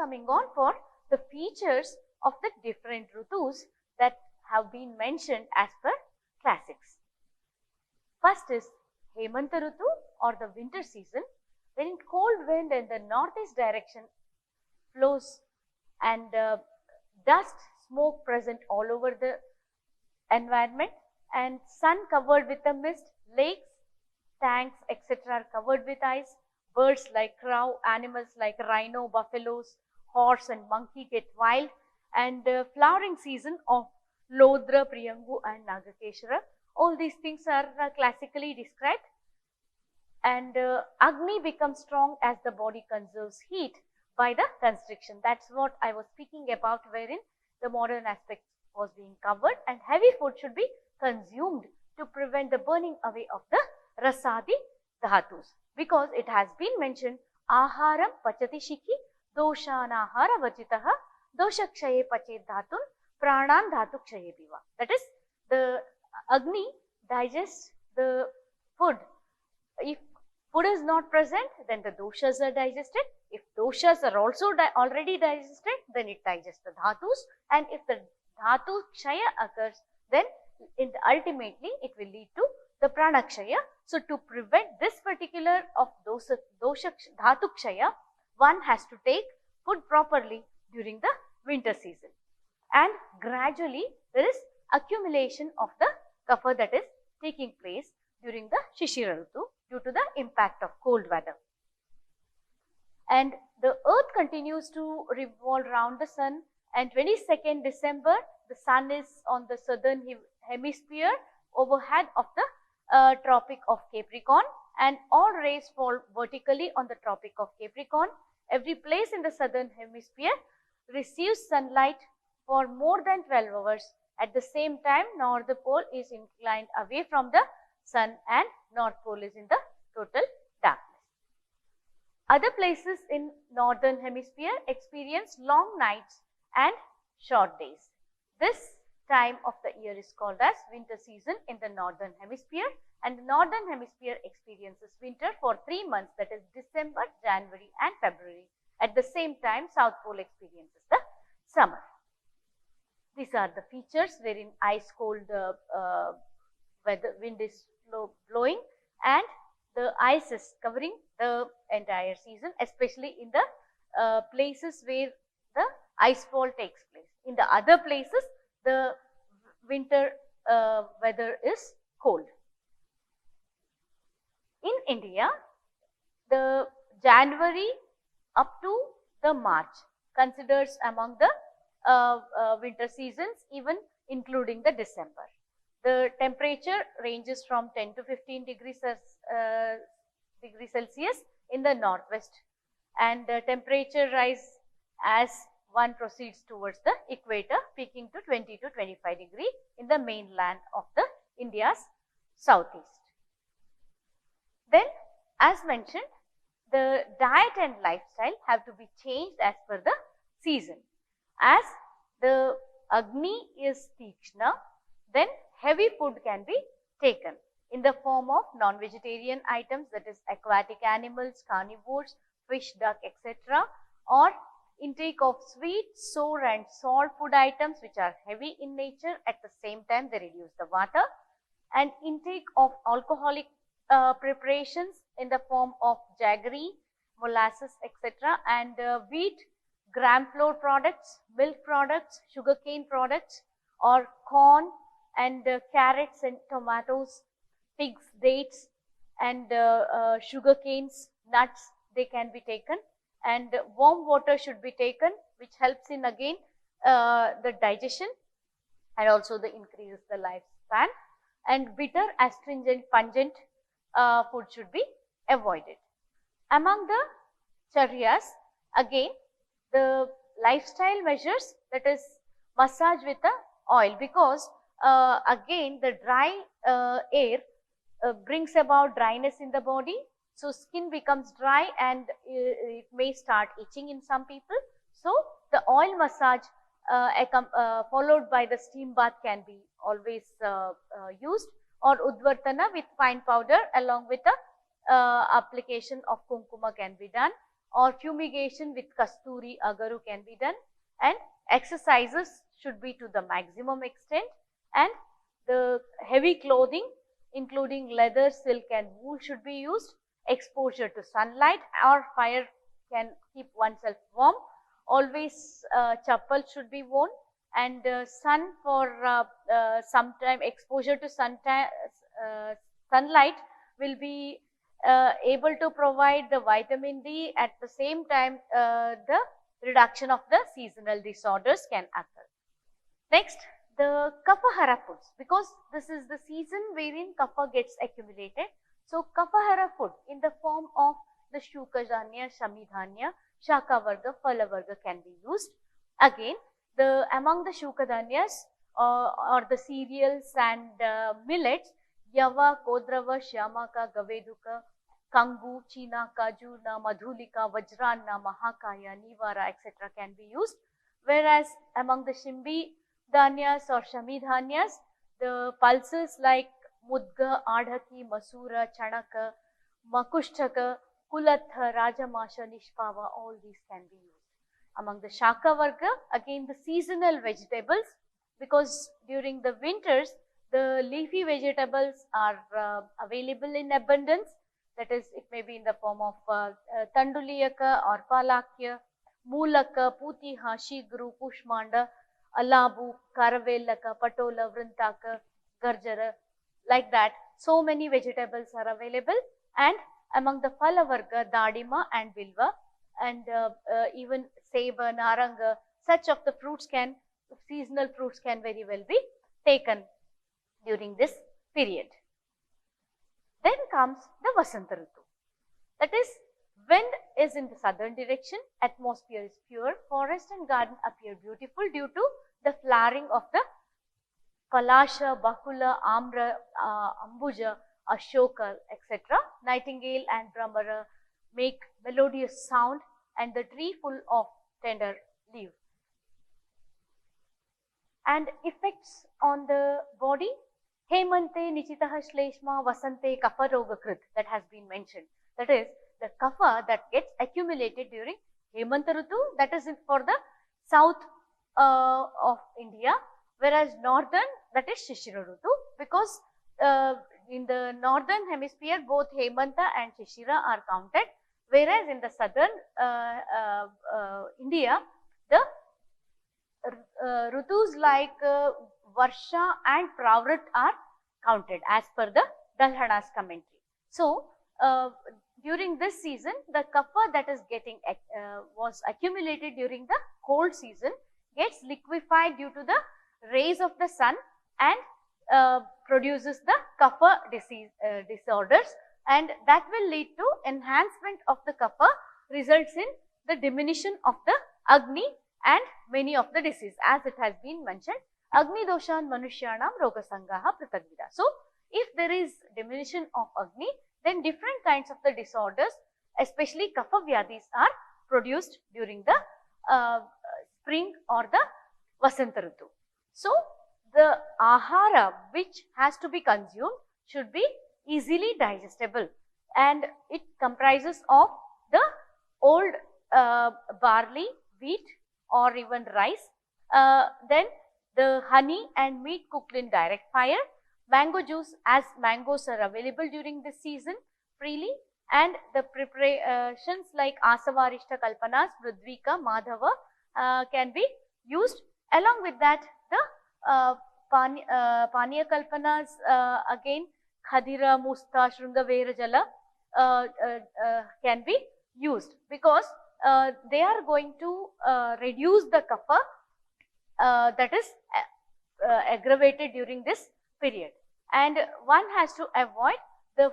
coming on for the features of the different Ritus that have been mentioned as per classics. First is Hemanta Ritu or the winter season, wherein cold wind in the northeast direction flows and dust, smoke present all over the environment, and sun covered with a mist, lakes, tanks, etc. are covered with ice. Birds like crow, animals like rhino, buffaloes, horse and monkey get wild, and flowering season of 𝘉𝘁𝘁, 𝘉𝑢𝑛𝑔𝑢 and Mangalagowri. All these things are classically described. And Agni becomes strong as the body conserves heat by the constriction. That's what I was speaking about, wherein the modern aspect was being covered, and heavy food should be consumed to prevent the burning away of the rasadi dhatus, because it has been mentioned aharam pachati shiki doshanahara vachitaha doshakshaye pachet dhatun pranan dhatu kshaye biva. That is, the Agni digests the food. If food is not present, then the doshas are digested. If doshas are also already digested, then it digests the dhatus, and if the dhatu kshaya occurs, then ultimately it will lead to the prana kshaya. So, to prevent this particular of dosha dhatu kshaya, one has to take food properly during the winter season, and gradually there is accumulation of the kapha that is taking place during the Shishira Ritu due to the impact of cold weather. And the earth continues to revolve around the sun, and 22nd December the sun is on the southern hemisphere overhead of the Tropic of Capricorn, and all rays fall vertically on the Tropic of Capricorn. Every place in the southern hemisphere receives sunlight for more than 12 hours. At the same time, North Pole is inclined away from the sun and North Pole is in the total darkness. Other places in northern hemisphere experience long nights and short days. This time of the year is called as winter season in the northern hemisphere, and the northern hemisphere experiences winter for 3 months, that is December, January and February. At the same time, South Pole experiences the summer. These are the features wherein ice cold weather, wind is blowing, and the ice is covering the entire season, especially in the places where the ice fall takes place. In the other places, the winter weather is cold. In India, the January up to the March considers among the winter seasons, even including the December. The temperature ranges from 10 to 15 degrees Celsius in the northwest, and the temperature rise as one proceeds towards the equator, peaking to 20 to 25 degrees in the mainland of the India's southeast. Then, as mentioned, the diet and lifestyle have to be changed as per the season. As the Agni is Tikshna, then heavy food can be taken in the form of non-vegetarian items, that is aquatic animals, carnivores, fish, duck, etc., or intake of sweet, sour and salt food items which are heavy in nature. At the same time, they reduce the vata, and intake of alcoholic preparations in the form of jaggery, molasses, etc., and wheat, gram flour products, milk products, sugarcane products, or corn and carrots and tomatoes, figs, dates and sugar canes, nuts, they can be taken, and warm water should be taken, which helps in again the digestion and also the increases the lifespan, and bitter, astringent, pungent food should be avoided. Among the charyas, again the lifestyle measures, that is massage with the oil, because again the dry air brings about dryness in the body. So, skin becomes dry and it may start itching in some people. So, the oil massage followed by the steam bath can be always used, or udvartana with fine powder along with the application of kumkuma can be done, or fumigation with kasturi agaru can be done, and exercises should be to the maximum extent, and the heavy clothing including leather, silk and wool should be used. Exposure to sunlight or fire can keep oneself warm. Always chappal should be worn, and sun for sometime exposure to sunlight will be able to provide the vitamin D. At the same time, the reduction of the seasonal disorders can occur. Next, the Kaphahara foods, because this is the season wherein kapha gets accumulated. So, Kaphahara food in the form of the Shukadhanya, Shamidhanya, Shakavarga, Phalavarga can be used. Again, among the Shukadhanyas or the cereals and millets, Yava, Kodrava, Shyamaka, Gaveduka, Kangu, Chinaka, Jurna, Madhulika, Vajrana, Mahakaya, Nivara, etc. can be used. Whereas among the Shimbi Dhanyas or Shamidhanyas, the pulses like Mudga, Adhaki, Masura, Chanaka, Makushtaka, Kulatha, Rajamasha, Nishpava, all these can be used. Among the Shaka Varga, again the seasonal vegetables, because during the winters, the leafy vegetables are available in abundance. That is, it may be in the form of Tanduliyaka or Palakya, Mulaka, Putiha, Shigru, Pushmanda, Alabu, Karavelaka, Patola, Vrintaka, Garjara, like that. So many vegetables are available, and among the Phalavarga, Dadima and Bilva, and even Seba, Naranga, such of the fruits can, seasonal fruits can very well be taken during this period. Then comes the Vasanta Ritu. That is, wind is in the southern direction, atmosphere is pure, forest and garden appear beautiful due to the flowering of the Palasha, Bakula, Amra, Ambuja, Ashoka, etc. Nightingale and Brahmara make melodious sound, and the tree full of tender leaves. And effects on the body, Hemante, Nichitaha, Shleshma, Vasante, Kapha Rogakrit, that has been mentioned. That is, the kapha that gets accumulated during Hemanta Ritu, that is for the south of India, whereas northern, that is Shishira Ritu, because in the northern hemisphere both Hemanta and Shishira are counted, whereas in the southern India, the Ritus like Varsha and Pravrit are counted as per the Dalhana's commentary. So, during this season, the kapha that is getting was accumulated during the cold season gets liquefied due to the rays of the sun and produces the kapha disorders, and that will lead to enhancement of the kapha, results in the diminution of the Agni and many of the diseases, as it has been mentioned. Agni doshan manushyanam rogasangaha pritagvida. So, if there is diminution of Agni, then different kinds of the disorders, especially kapha vyadis, are produced during the spring or the Vasanta Ritu. So, the ahara which has to be consumed should be easily digestible, and it comprises of the old barley, wheat or even rice, then the honey and meat cooked in direct fire, mango juice, as mangoes are available during this season freely, and the preparations like Asavarishta Kalpanas, Vrudvika, Madhava can be used. Along with that, the Paniya Kalpanas, again Khadira, Musta, Shrungavera Jala can be used, because they are going to reduce the kapha that is aggravated during this period, and one has to avoid the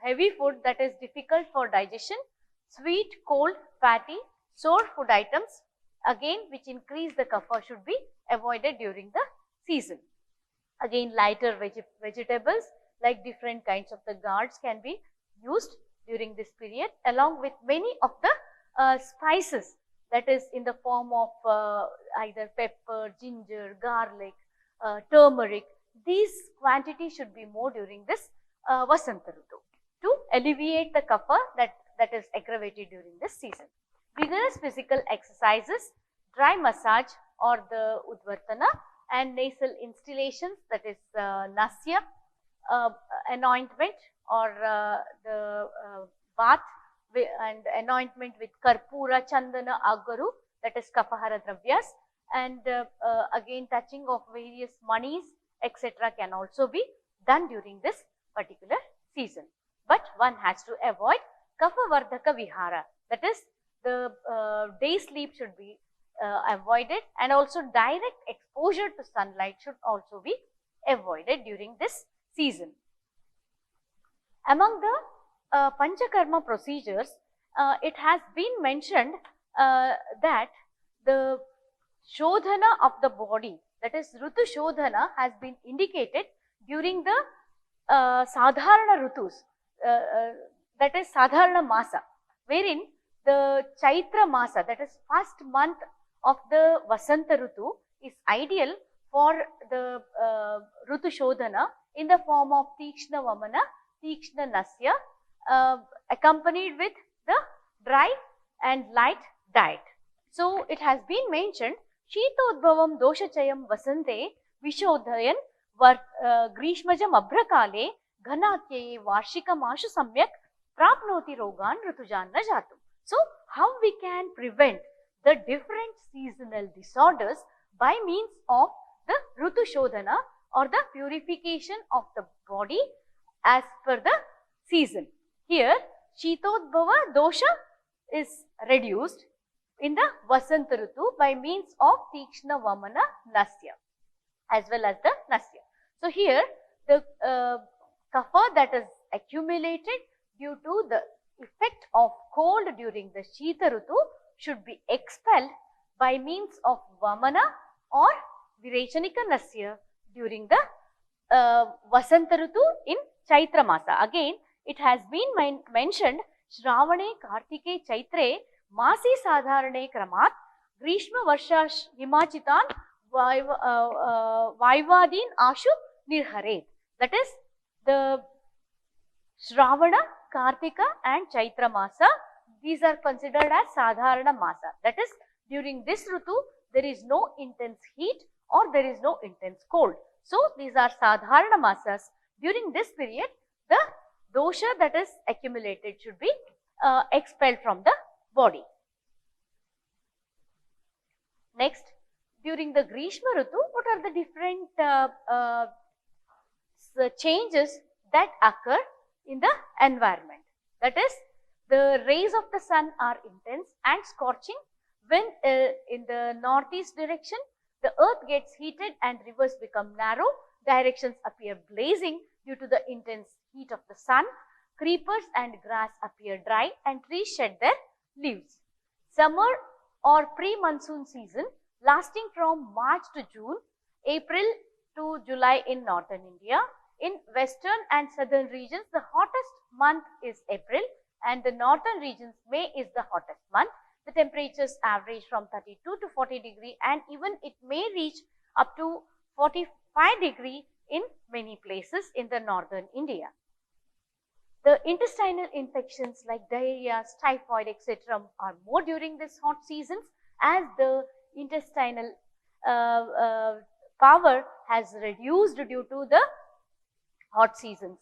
heavy food that is difficult for digestion, sweet, cold, fatty, sour food items, again which increase the kapha, should be avoided during the season. Again, lighter vegetables like different kinds of the gourds can be used during this period, along with many of the spices, that is in the form of either pepper, ginger, garlic, turmeric. These quantities should be more during this Vasanta Ritu to alleviate the kapha that is aggravated during this season. vigorous physical exercises, dry massage or the udvartana, and nasal instillations, that is nasya, anointment or the bath and anointment with karpura, chandana, agaru, that is kapahara dravyas, and again touching of various manis, etc. can also be done during this particular season. But one has to avoid kapha vardhaka vihara, that is the day sleep should be avoided, and also direct exposure to sunlight should also be avoided during this season. Among the Panchakarma procedures, it has been mentioned that the Shodhana of the body, that is Ritu Shodhana, has been indicated during the Sadharana Ritus, that is Sadharana Masa, wherein the Chaitra Masa, that is first month of the Vasanta Ritu, is ideal for the Ritu Shodhana in the form of Tikshna Vamana, Tikshna Nasya, accompanied with the dry and light diet. So, it has been mentioned, Shitodbhavam Doshachayam Vasante Vishodhayan Grishmajam Abhrakale Ghanatye Varshikamashu Samyak Prapnoti Rogan Ritujanna Jatum. So, how we can prevent the different seasonal disorders by means of the Ritu Shodhana or the purification of the body as per the season. Here, Shitodbhava dosha is reduced in the Vasanta Ritu by means of Tikshna Vamana Nasya as well as the Nasya. So, here the kapha that is accumulated due to the effect of cold during the Shita Ritu should be expelled by means of Vamana or Virechanika Nasya during the Vasanta Ritu in Chaitra Masa. Again, it has been mentioned, Shravane Kartike Chaitre Masi Sadharane Kramat Grishma Varsha Himachitan Vaivadin Ashu Nirharet. That is the Shravana, Kartika and Chaitra Masa. These are considered as Sadharana Masa. That is, during this Ritu, there is no intense heat or there is no intense cold. So, these are Sadharana Masas. During this period, the dosha that is accumulated should be expelled from the body. Next, during the Grishma Ritu, what are the different changes that occur in the environment? That is, the rays of the sun are intense and scorching. When in the northeast direction, the earth gets heated and rivers become narrow, directions appear blazing due to the intense heat of the sun, creepers and grass appear dry and trees shed their leaves. Summer or pre-monsoon season lasting from March to June, April to July in northern India. In western and southern regions, the hottest month is April and the northern regions, May is the hottest month. The temperatures average from 32 to 40 degree and even it may reach up to 45 degree in many places in the northern India. The intestinal infections like diarrhea, typhoid, etc. are more during this hot seasons as the intestinal power has reduced due to the hot seasons.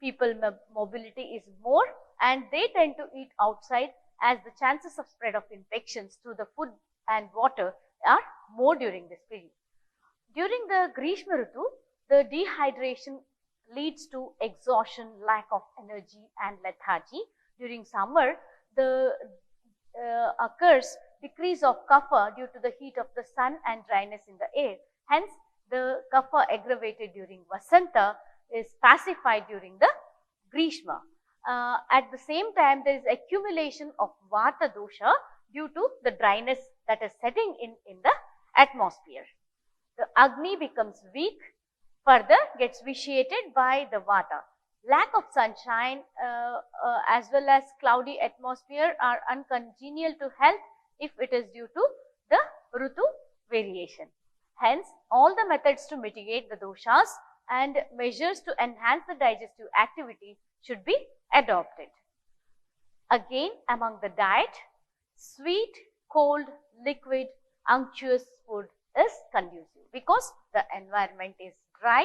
People mobility is more and they tend to eat outside as the chances of spread of infections through the food and water are more during this period. During the Grishma Ritu, the dehydration leads to exhaustion, lack of energy and lethargy. During summer, the occurs decrease of kapha due to the heat of the sun and dryness in the air. Hence, the kapha aggravated during Vasanta is pacified during the Grishma. At the same time, there is accumulation of Vata dosha due to the dryness that is setting in the atmosphere. The Agni becomes weak, further gets vitiated by the Vata. Lack of sunshine as well as cloudy atmosphere are uncongenial to health if it is due to the Ritu variation. Hence, all the methods to mitigate the doshas and measures to enhance the digestive activity should be adopted. Again, among the diet, sweet, cold, liquid, unctuous food is conducive because the environment is dry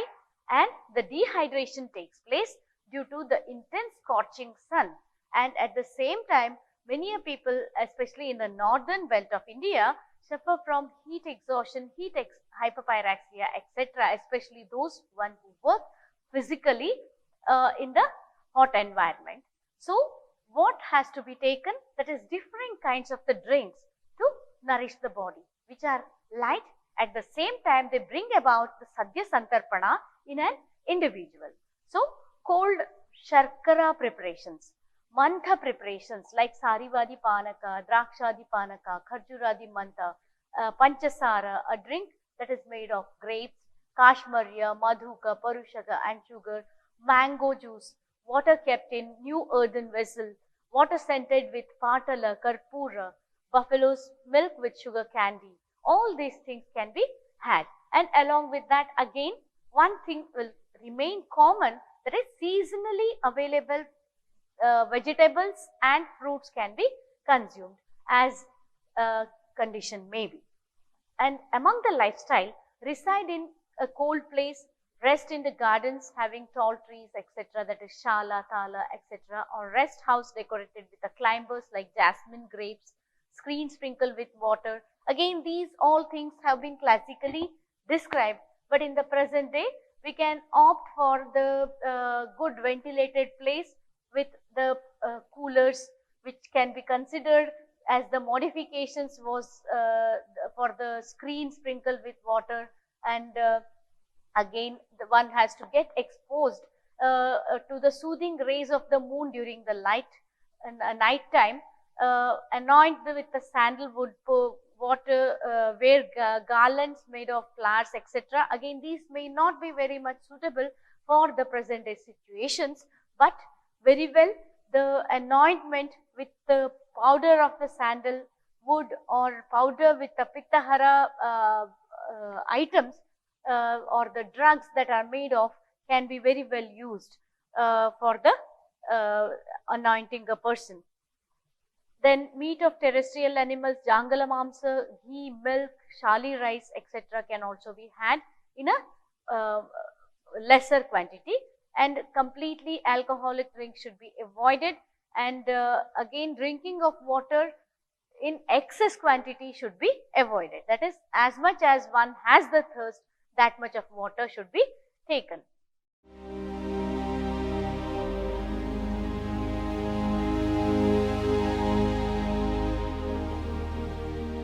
and the dehydration takes place due to the intense scorching sun, and at the same time many people, especially in the northern belt of India, suffer from heat exhaustion, hyperpyraxia, etc., especially those one who work physically in the hot environment. So what has to be taken? That is different kinds of the drinks to nourish the body, which are light, at the same time they bring about the sadhya santarpana in an individual. So cold sharkara preparations, mantha preparations like sarivadi panaka, drakshadi panaka, kharjuradi mantha, panchasara, a drink that is made of grapes, kashmarya, madhuka, parushaka and sugar, mango juice, water kept in new earthen vessel, water scented with patala, karpura, buffalo's milk with sugar candy. All these things can be had, and along with that again one thing will remain common, that is seasonally available vegetables and fruits can be consumed as condition may be. And among the lifestyle, reside in a cold place, rest in the gardens having tall trees, etc., that is shala, tala, etc., or rest house decorated with the climbers like jasmine grapes, screen sprinkled with water. Again, these all things have been classically described, but in the present day we can opt for the good ventilated place with the coolers, which can be considered as the modifications was for the screen sprinkled with water, and again the one has to get exposed to the soothing rays of the moon during the night time, anoint with the sandalwood water, wear garlands made of flowers, etc. Again, these may not be very much suitable for the present day situations, but very well the anointment with the powder of the sandalwood or powder with the pittahara items or the drugs that are made of can be very well used for the anointing a person. Then meat of terrestrial animals, jangala mamsa, ghee, milk, shali rice, etc. can also be had in a lesser quantity, and completely alcoholic drinks should be avoided, and again drinking of water in excess quantity should be avoided. That is, as much as one has the thirst, that much of water should be taken.